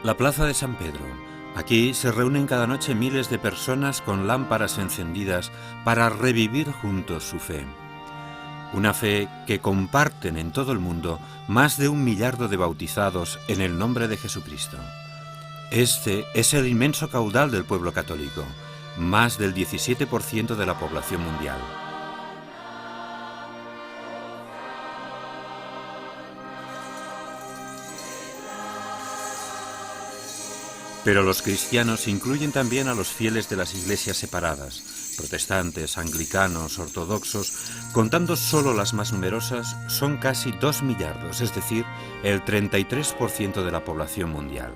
La plaza de San Pedro. Aquí se reúnen cada noche miles de personas con lámparas encendidas para revivir juntos su fe. Una fe que comparten en todo el mundo más de 1 millardo de bautizados en el nombre de Jesucristo. Este es el inmenso caudal del pueblo católico, más del 17% de la población mundial. Pero los cristianos incluyen también a los fieles de las iglesias separadas, protestantes, anglicanos, ortodoxos. Contando solo las más numerosas, son casi 2 millardos, es decir, el 33% de la población mundial.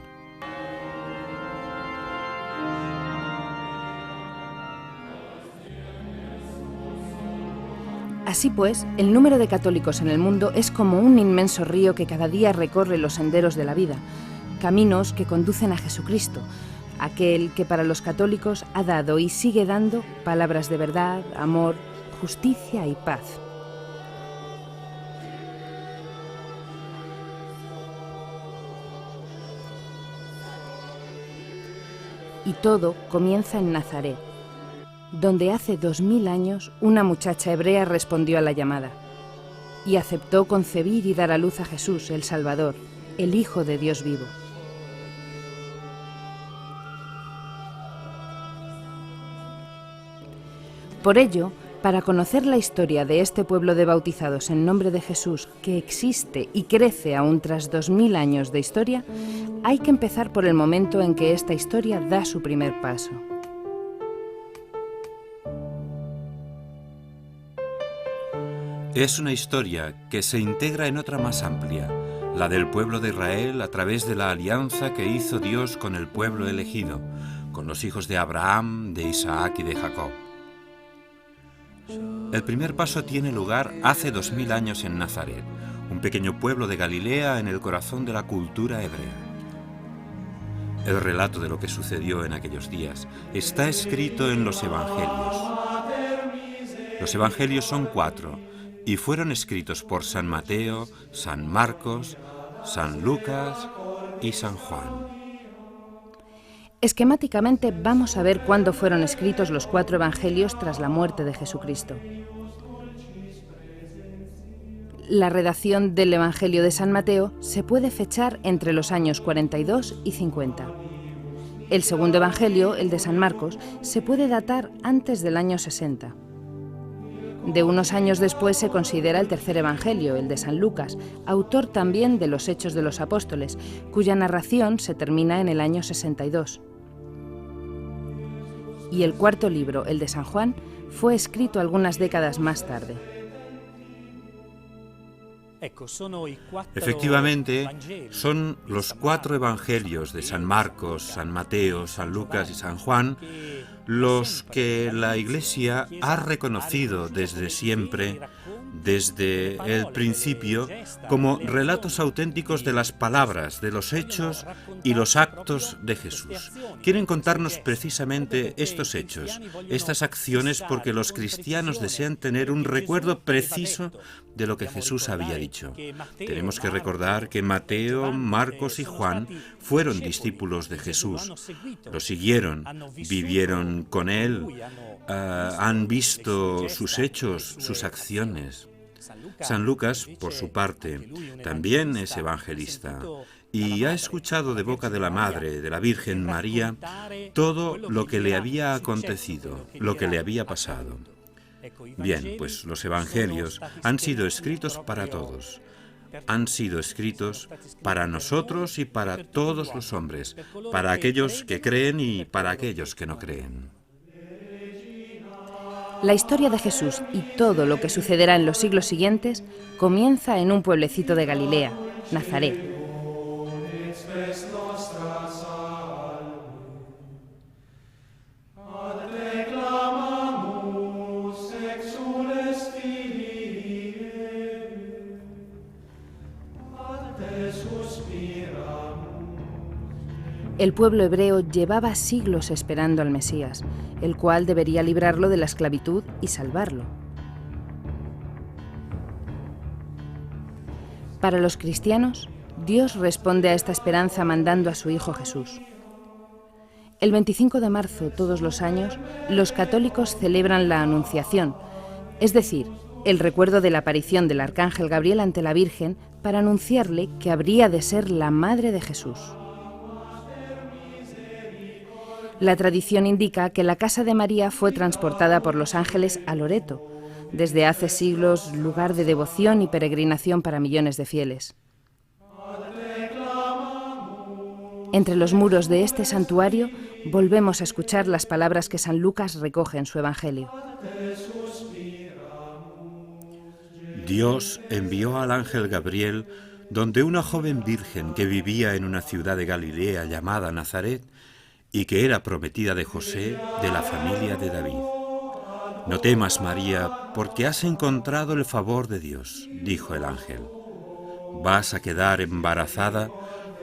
Así pues, el número de católicos en el mundo es como un inmenso río que cada día recorre los senderos de la vida, caminos que conducen a Jesucristo, aquel que para los católicos ha dado y sigue dando palabras de verdad, amor, justicia y paz. Y todo comienza en Nazaret, donde hace 2000 años una muchacha hebrea respondió a la llamada y aceptó concebir y dar a luz a Jesús, el Salvador, el Hijo de Dios vivo. Por ello, para conocer la historia de este pueblo de bautizados en nombre de Jesús, que existe y crece aún tras 2000 años de historia, hay que empezar por el momento en que esta historia da su primer paso. Es una historia que se integra en otra más amplia, la del pueblo de Israel a través de la alianza que hizo Dios con el pueblo elegido, con los hijos de Abraham, de Isaac y de Jacob. El primer paso tiene lugar hace 2000 años en Nazaret, un pequeño pueblo de Galilea en el corazón de la cultura hebrea. El relato de lo que sucedió en aquellos días está escrito en los Evangelios. Los Evangelios son 4 y fueron escritos por San Mateo, San Marcos, San Lucas y San Juan. Esquemáticamente vamos a ver cuándo fueron escritos los 4 evangelios tras la muerte de Jesucristo. La redacción del Evangelio de San Mateo se puede fechar entre los años 42 y 50. El segundo evangelio, el de San Marcos, se puede datar antes del año 60. De unos años después se considera el tercer evangelio, el de San Lucas, autor también de los Hechos de los Apóstoles, cuya narración se termina en el año 62. Y el cuarto libro, el de San Juan, fue escrito algunas décadas más tarde. Efectivamente, son los 4 evangelios de San Marcos, San Mateo, San Lucas y San Juan los que la Iglesia ha reconocido desde siempre, desde el principio, como relatos auténticos de las palabras, de los hechos y los actos de Jesús. Quieren contarnos precisamente estos hechos, estas acciones, porque los cristianos desean tener un recuerdo preciso de lo que Jesús había dicho. Tenemos que recordar que Mateo, Marcos y Juan fueron discípulos de Jesús. Lo siguieron, vivieron con él, han visto sus hechos, sus acciones. San Lucas, por su parte, también es evangelista y ha escuchado de boca de la Madre, de la Virgen María, todo lo que le había acontecido, lo que le había pasado. Bien, pues los evangelios han sido escritos para todos. Han sido escritos para nosotros y para todos los hombres, para aquellos que creen y para aquellos que no creen. La historia de Jesús y todo lo que sucederá en los siglos siguientes comienza en un pueblecito de Galilea, Nazaret. El pueblo hebreo llevaba siglos esperando al Mesías, el cual debería librarlo de la esclavitud y salvarlo. Para los cristianos, Dios responde a esta esperanza mandando a su Hijo Jesús. El 25 de marzo, todos los años, los católicos celebran la Anunciación, es decir, el recuerdo de la aparición del arcángel Gabriel ante la Virgen para anunciarle que habría de ser la madre de Jesús. La tradición indica que la casa de María fue transportada por los ángeles a Loreto, desde hace siglos lugar de devoción y peregrinación para millones de fieles. Entre los muros de este santuario volvemos a escuchar las palabras que San Lucas recoge en su Evangelio. Dios envió al ángel Gabriel donde una joven virgen que vivía en una ciudad de Galilea llamada Nazaret y que era prometida de José, de la familia de David. No temas, María, porque has encontrado el favor de Dios, dijo el ángel. Vas a quedar embarazada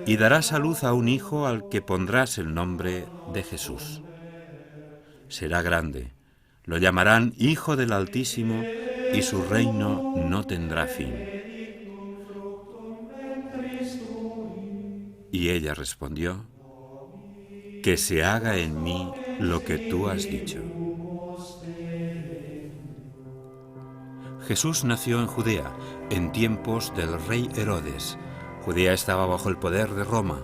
y darás a luz a un hijo al que pondrás el nombre de Jesús. Será grande, lo llamarán Hijo del Altísimo y su reino no tendrá fin. Y ella respondió: que se haga en mí lo que tú has dicho. Jesús nació en Judea, en tiempos del rey Herodes. Judea estaba bajo el poder de Roma.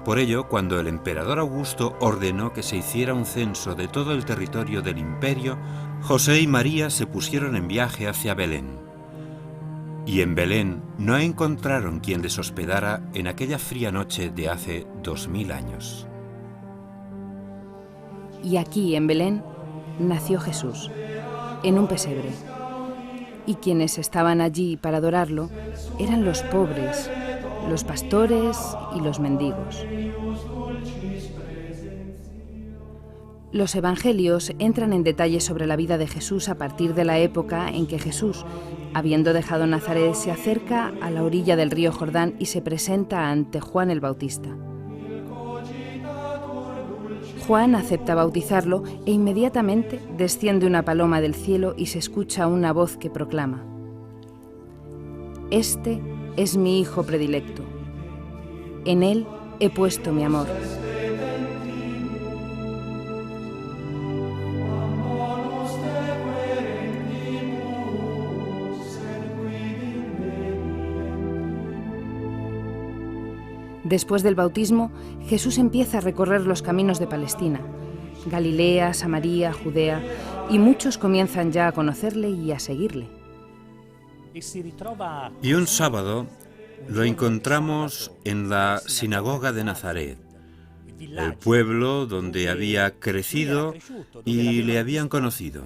Por ello, cuando el emperador Augusto ordenó que se hiciera un censo de todo el territorio del imperio, José y María se pusieron en viaje hacia Belén. Y en Belén no encontraron quien les hospedara en aquella fría noche de hace 2000 años. Y aquí, en Belén, nació Jesús, en un pesebre. Y quienes estaban allí para adorarlo eran los pobres, los pastores y los mendigos. Los evangelios entran en detalles sobre la vida de Jesús a partir de la época en que Jesús, habiendo dejado Nazaret, se acerca a la orilla del río Jordán y se presenta ante Juan el Bautista. Juan acepta bautizarlo e inmediatamente desciende una paloma del cielo y se escucha una voz que proclama: Este es mi Hijo predilecto. En él he puesto mi amor. Después del bautismo, Jesús empieza a recorrer los caminos de Palestina, Galilea, Samaria, Judea, y muchos comienzan ya a conocerle y a seguirle. Y un sábado lo encontramos en la sinagoga de Nazaret. el pueblo donde había crecido y le habían conocido.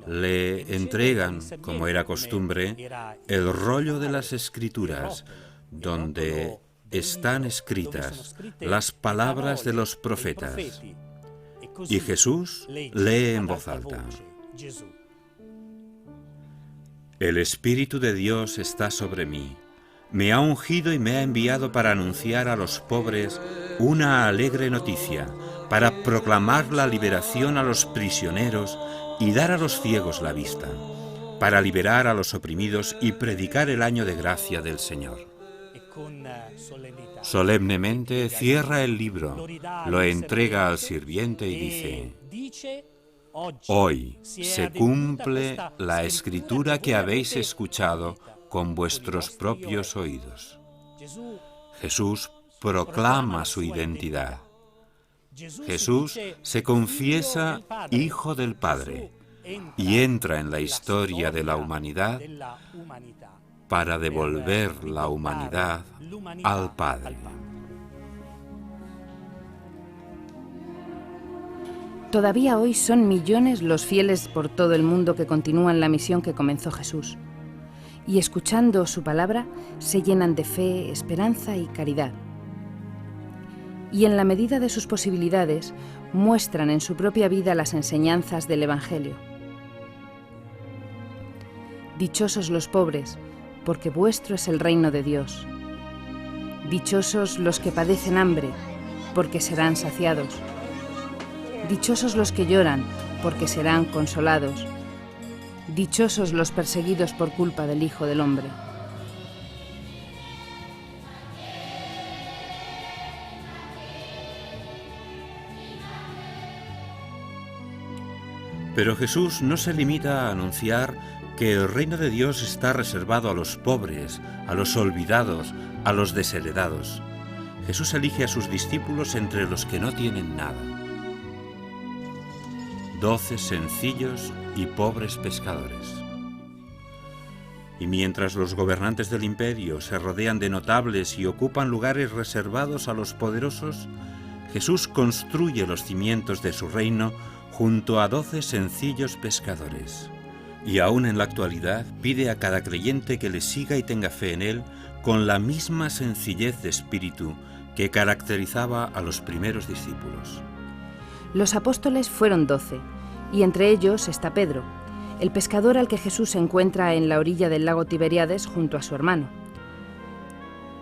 Le entregan, como era costumbre, el rollo de las Escrituras, donde están escritas las palabras de los profetas. Y Jesús lee en voz alta: El Espíritu de Dios está sobre mí. Me ha ungido y me ha enviado para anunciar a los pobres una alegre noticia, para proclamar la liberación a los prisioneros y dar a los ciegos la vista, para liberar a los oprimidos y predicar el año de gracia del Señor. Solemnemente cierra el libro, lo entrega al sirviente y dice: Hoy se cumple la escritura que habéis escuchado con vuestros propios oídos. Jesús proclama su identidad. Jesús se confiesa Hijo del Padre y entra en la historia de la humanidad para devolver la humanidad al Padre. Todavía hoy son millones los fieles por todo el mundo que continúan la misión que comenzó Jesús. Y escuchando su palabra, se llenan de fe, esperanza y caridad. Y en la medida de sus posibilidades, muestran en su propia vida las enseñanzas del Evangelio. Dichosos los pobres, porque vuestro es el reino de Dios. Dichosos los que padecen hambre, porque serán saciados. Dichosos los que lloran, porque serán consolados. Dichosos los perseguidos por culpa del Hijo del Hombre. Pero Jesús no se limita a anunciar que el reino de Dios está reservado a los pobres, a los olvidados, a los desheredados. Jesús elige a sus discípulos entre los que no tienen nada. 12 sencillos y pobres pescadores. Y mientras los gobernantes del imperio se rodean de notables y ocupan lugares reservados a los poderosos, Jesús construye los cimientos de su reino junto a 12 sencillos pescadores. Y aún en la actualidad pide a cada creyente que le siga y tenga fe en él con la misma sencillez de espíritu que caracterizaba a los primeros discípulos. Los apóstoles fueron 12, y entre ellos está Pedro, el pescador al que Jesús se encuentra en la orilla del lago Tiberíades junto a su hermano.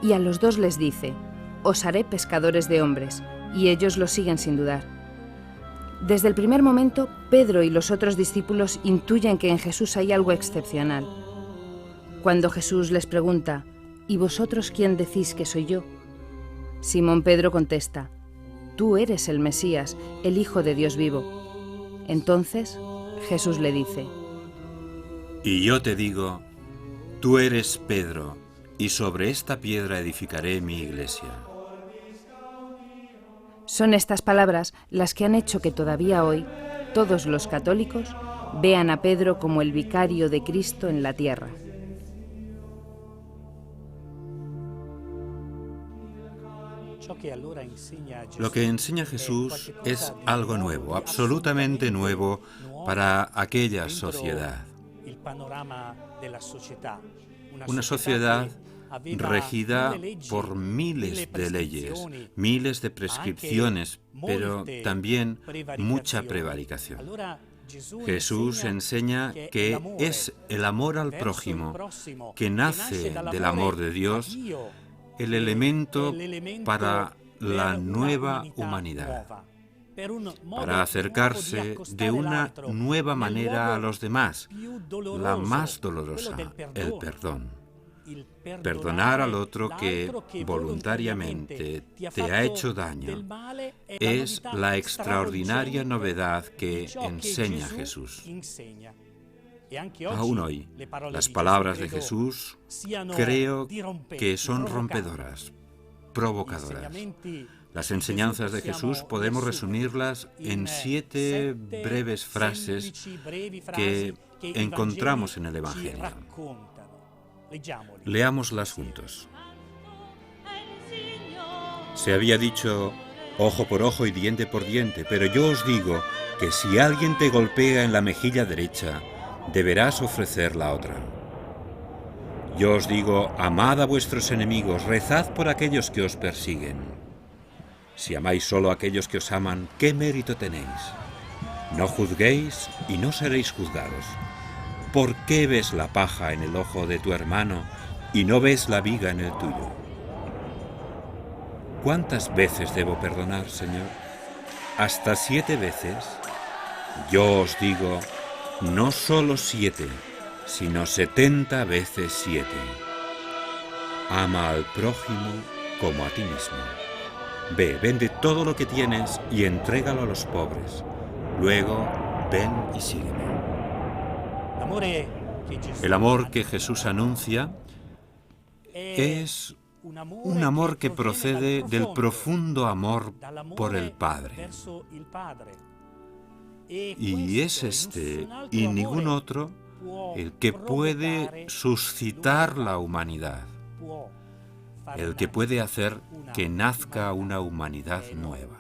Y a los dos les dice: Os haré pescadores de hombres, y ellos lo siguen sin dudar. Desde el primer momento, Pedro y los otros discípulos intuyen que en Jesús hay algo excepcional. Cuando Jesús les pregunta: ¿Y vosotros quién decís que soy yo? Simón Pedro contesta: Tú eres el Mesías, el Hijo de Dios vivo. Entonces Jesús le dice: Y yo te digo, tú eres Pedro, y sobre esta piedra edificaré mi iglesia. Son estas palabras las que han hecho que todavía hoy todos los católicos vean a Pedro como el vicario de Cristo en la tierra. Lo que enseña Jesús es algo nuevo, absolutamente nuevo para aquella sociedad. Una sociedad regida por miles de leyes, miles de prescripciones, pero también mucha prevaricación. Jesús enseña que es el amor al prójimo, que nace del amor de Dios, el elemento para la nueva humanidad, para acercarse de una nueva manera a los demás, la más dolorosa, el perdón. Perdonar al otro que voluntariamente te ha hecho daño es la extraordinaria novedad que enseña Jesús. Aún hoy, las palabras de Jesús creo que son rompedoras, provocadoras. Las enseñanzas de Jesús podemos resumirlas en 7 breves frases que encontramos en el Evangelio. Leámoslas juntos. Se había dicho: ojo por ojo y diente por diente, pero yo os digo que si alguien te golpea en la mejilla derecha, deberás ofrecer la otra. Yo os digo, amad a vuestros enemigos, rezad por aquellos que os persiguen. Si amáis solo a aquellos que os aman, ¿qué mérito tenéis? No juzguéis y no seréis juzgados. ¿Por qué ves la paja en el ojo de tu hermano y no ves la viga en el tuyo? ¿Cuántas veces debo perdonar, Señor? ¿Hasta 7 veces? Yo os digo, no solo 7, sino 70 veces 7. Ama al prójimo como a ti mismo. Ve, vende todo lo que tienes y entrégalo a los pobres. Luego, ven y sígueme. El amor que Jesús anuncia es un amor que procede del profundo amor por el Padre. Y es este, y ningún otro, el que puede suscitar la humanidad, el que puede hacer que nazca una humanidad nueva.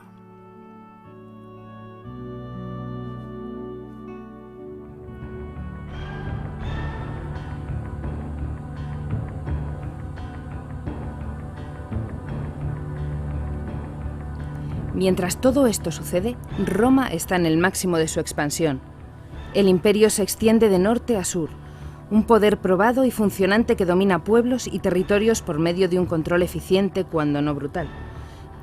Mientras todo esto sucede, Roma está en el máximo de su expansión. El imperio se extiende de norte a sur, un poder probado y funcionante que domina pueblos y territorios por medio de un control eficiente, cuando no brutal,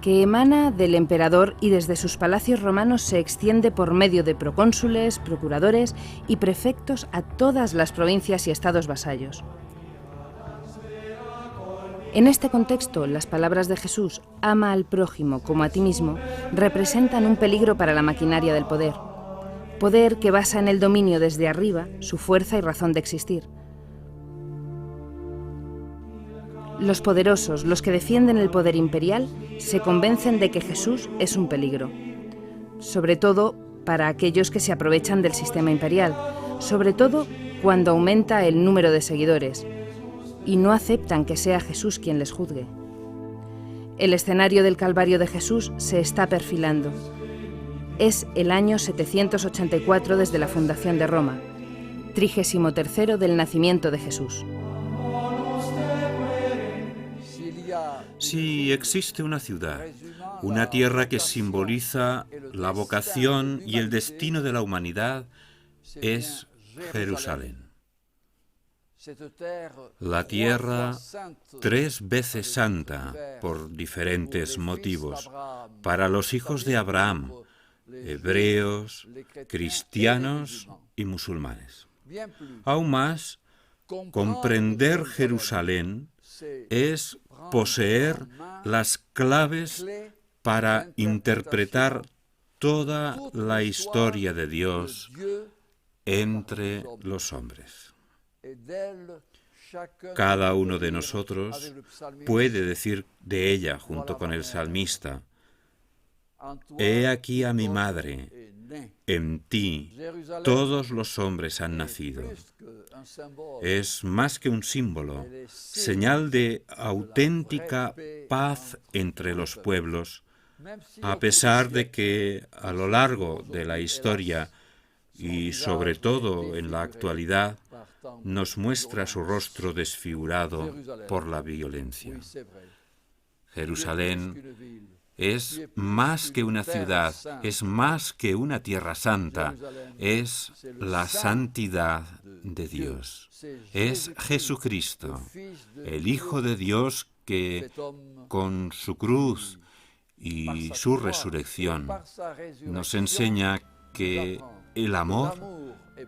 que emana del emperador y desde sus palacios romanos se extiende por medio de procónsules, procuradores y prefectos a todas las provincias y estados vasallos. En este contexto, las palabras de Jesús, ama al prójimo como a ti mismo, representan un peligro para la maquinaria del poder. Poder que basa en el dominio desde arriba su fuerza y razón de existir. Los poderosos, los que defienden el poder imperial, se convencen de que Jesús es un peligro. Sobre todo para aquellos que se aprovechan del sistema imperial, sobre todo cuando aumenta el número de seguidores, y no aceptan que sea Jesús quien les juzgue. El escenario del Calvario de Jesús se está perfilando. Es el año 784 desde la fundación de Roma, 33º del nacimiento de Jesús. Si existe una ciudad, una tierra que simboliza la vocación y el destino de la humanidad, es Jerusalén. La tierra 3 veces santa por diferentes motivos para los hijos de Abraham, hebreos, cristianos y musulmanes. Aún más, comprender Jerusalén es poseer las claves para interpretar toda la historia de Dios entre los hombres. Cada uno de nosotros puede decir de ella, junto con el salmista, «He aquí a mi madre, en ti todos los hombres han nacido». Es más que un símbolo, señal de auténtica paz entre los pueblos, a pesar de que a lo largo de la historia y sobre todo en la actualidad nos muestra su rostro desfigurado por la violencia. Jerusalén es más que una ciudad, es más que una tierra santa, es la santidad de Dios. Es Jesucristo, el Hijo de Dios que con su cruz y su resurrección nos enseña que el amor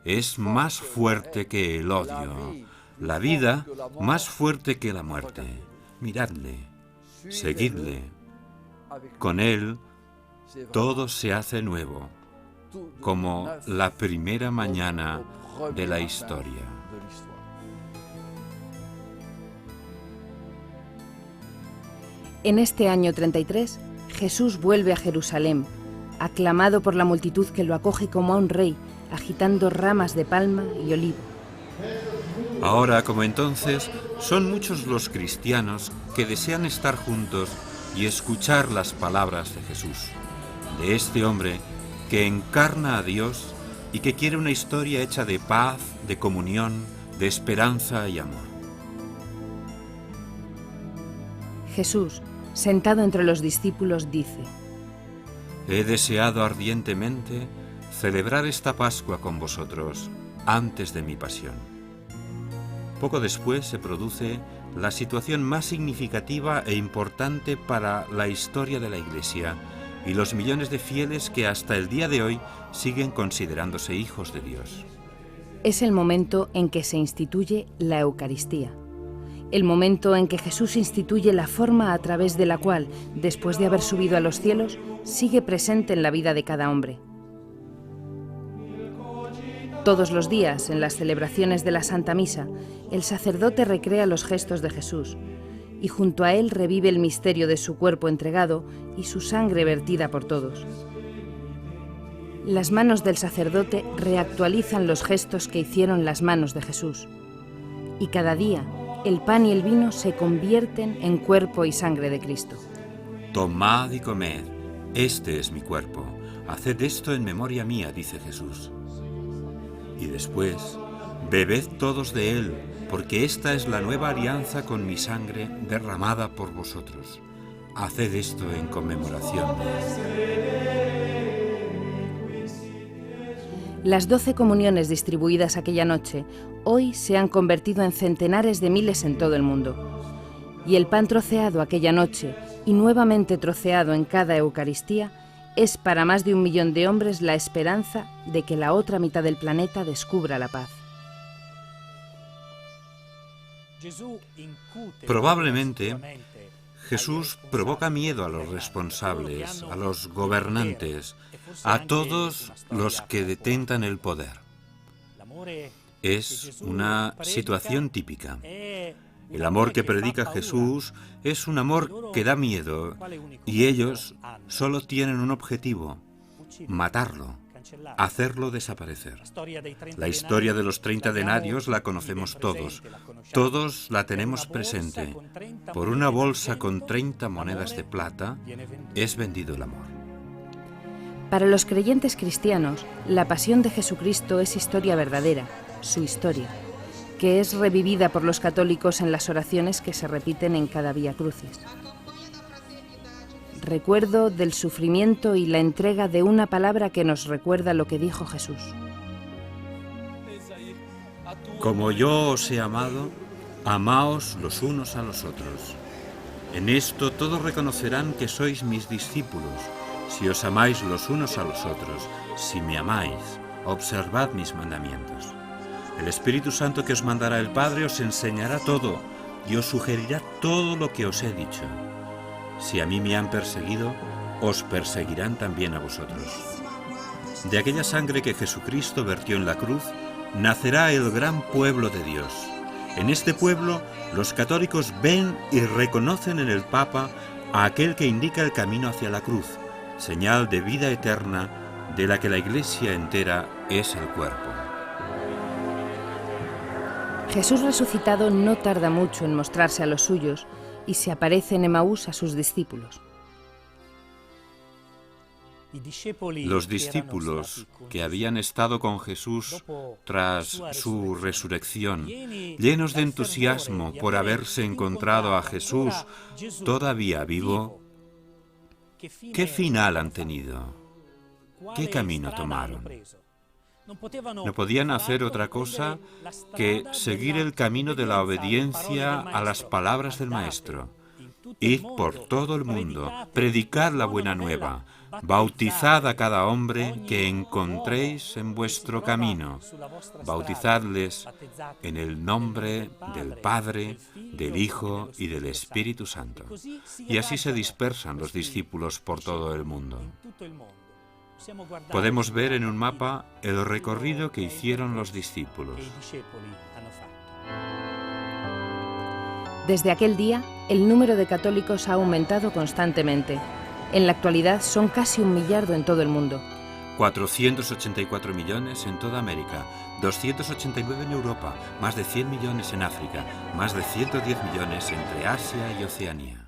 es más fuerte que el odio, la vida más fuerte que la muerte. Miradle, seguidle. Con él todo se hace nuevo, como la primera mañana de la historia. En este año 33, Jesús vuelve a Jerusalén, aclamado por la multitud que lo acoge como a un rey, agitando ramas de palma y olivo. Ahora, como entonces, son muchos los cristianos que desean estar juntos y escuchar las palabras de Jesús, de este hombre que encarna a Dios y que quiere una historia hecha de paz, de comunión, de esperanza y amor. Jesús, sentado entre los discípulos, dice: He deseado ardientemente celebrar esta Pascua con vosotros antes de mi pasión. Poco después se produce la situación más significativa e importante para la historia de la Iglesia y los millones de fieles que hasta el día de hoy siguen considerándose hijos de Dios. Es el momento en que se instituye la Eucaristía. El momento en que Jesús instituye la forma a través de la cual, después de haber subido a los cielos, sigue presente en la vida de cada hombre. Todos los días, en las celebraciones de la Santa Misa, el sacerdote recrea los gestos de Jesús y junto a él revive el misterio de su cuerpo entregado y su sangre vertida por todos. Las manos del sacerdote reactualizan los gestos que hicieron las manos de Jesús. Y cada día, el pan y el vino se convierten en cuerpo y sangre de Cristo. Tomad y comed, este es mi cuerpo. Haced esto en memoria mía, dice Jesús. Y después, bebed todos de él, porque esta es la nueva alianza con mi sangre derramada por vosotros. Haced esto en conmemoración mía. Las 12 comuniones distribuidas aquella noche hoy se han convertido en centenares de miles en todo el mundo. Y el pan troceado aquella noche y nuevamente troceado en cada Eucaristía es para más de 1 millón de hombres la esperanza de que la otra mitad del planeta descubra la paz. Probablemente, Jesús provoca miedo a los responsables, a los gobernantes, a todos los que detentan el poder. Es una situación típica. El amor que predica Jesús es un amor que da miedo y ellos solo tienen un objetivo: matarlo, hacerlo desaparecer. La historia de los 30 denarios la conocemos todos. Todos la tenemos presente. Por una bolsa con 30 monedas de plata es vendido el amor. Para los creyentes cristianos, la pasión de Jesucristo es historia verdadera, su historia, que es revivida por los católicos en las oraciones que se repiten en cada Vía Crucis. Recuerdo del sufrimiento y la entrega de una palabra que nos recuerda lo que dijo Jesús. Como yo os he amado, amaos los unos a los otros. En esto todos reconocerán que sois mis discípulos, si os amáis los unos a los otros. Si me amáis, observad mis mandamientos. El Espíritu Santo que os mandará el Padre os enseñará todo y os sugerirá todo lo que os he dicho. Si a mí me han perseguido, os perseguirán también a vosotros. De aquella sangre que Jesucristo vertió en la cruz, nacerá el gran pueblo de Dios. En este pueblo, los católicos ven y reconocen en el Papa a aquel que indica el camino hacia la cruz, señal de vida eterna de la que la Iglesia entera es el cuerpo. Jesús resucitado no tarda mucho en mostrarse a los suyos y se aparece en Emaús a sus discípulos. Los discípulos que habían estado con Jesús tras su resurrección, llenos de entusiasmo por haberse encontrado a Jesús todavía vivo, ¿qué final han tenido? ¿Qué camino tomaron? No podían hacer otra cosa que seguir el camino de la obediencia a las palabras del Maestro. Id por todo el mundo, predicad la buena nueva, bautizad a cada hombre que encontréis en vuestro camino, bautizadles en el nombre del Padre, del Hijo y del Espíritu Santo. Y así se dispersan los discípulos por todo el mundo. Podemos ver en un mapa el recorrido que hicieron los discípulos. Desde aquel día, el número de católicos ha aumentado constantemente. En la actualidad son casi 1 millardo en todo el mundo. 484 millones en toda América, 289 en Europa, más de 100 millones en África, más de 110 millones entre Asia y Oceanía.